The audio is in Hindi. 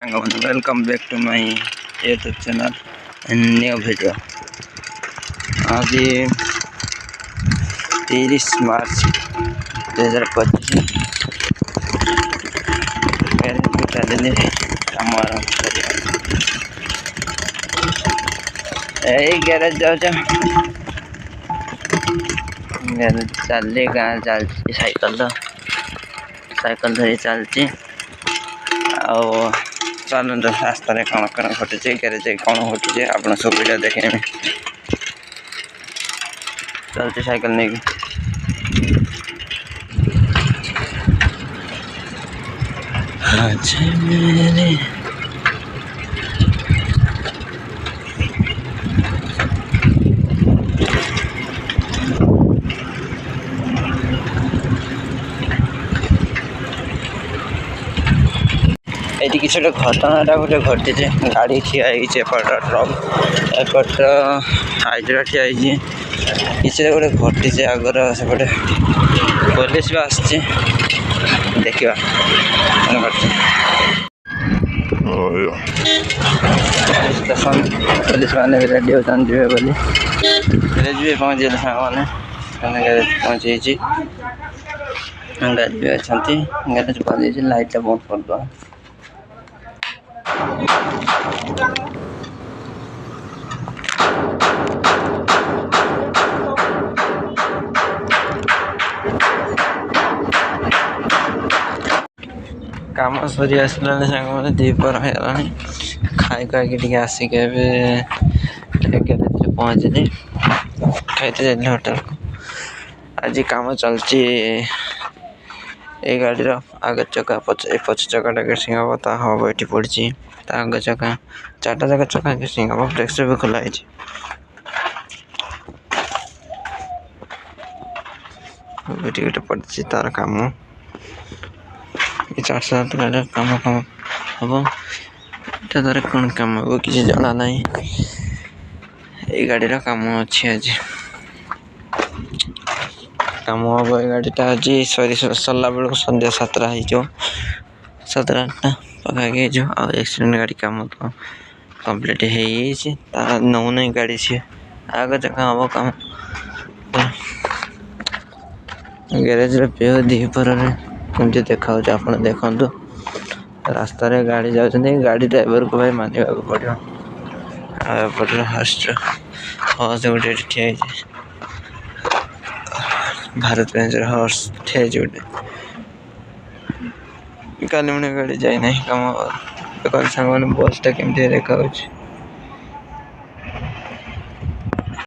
Welcome back to my YouTube channel and new video. आज 30 मार्च 2025 चलिए कम आरंभ ग्यारेज जाऊँ ग्यारेज चलिए गाँव चलती साइकल धरी चलती चलते रास्त कौन कौन घटी ग्यारेज कौन घटी आप सब वीडियो देखे चलती साइकिल नहीं ये किसी घटना गोटे घटी गाड़ी ठिया एपट ट्रक एपट हाइड्रा ठिया किसी गोटे घटी आगर सेपटे पुलिस भी आसची देखा स्टेशन पुलिस मैंने रेडी होती जी बोली जी पहुँचे सामने पहुँची गाड़ी भी अच्छा गैरेज बंद लाइट बंद करद काम सरी आसला सांग मैंने दीपर होगा खाई खाई आसिक ग्यारेज पहुँचली खाते जाइए होटेल को। आज काम चलती गाड़ी आग चक्का पछ चक्का गेसिंग हम हम ये पड़ी आग चक्का चार्टा जगह चक्का गेसिंग हम ब्रेक्स भी खोला गोटे पड़ी तार कम चार सात गाड़ी कम कम हम तार कौन कम हम किसी जाना ना ये गाड़ी कम अच्छी आज कम हम ये गाड़ीटा आज सरी सरला बेलू सन्ध्या 7टा हो 7-8टा पकाई एक्सीडेंट गाड़ी कम तो कम्प्लीट हो नौ नहीं गाड़ी सी आग चक्का हम कम ग्यारेज दीपर कमी देखा आप देखु रास्त गाड़ी जाऊँगी गाड़ी ड्राइवर को भाई मानवा पड़ो हस्ट हर्स गोटे ठिया भारत रेंज हर्स ठिया गोटे काली मुझे गाड़ी जाए ना कम सांग मैंने बसटा केमती देखा।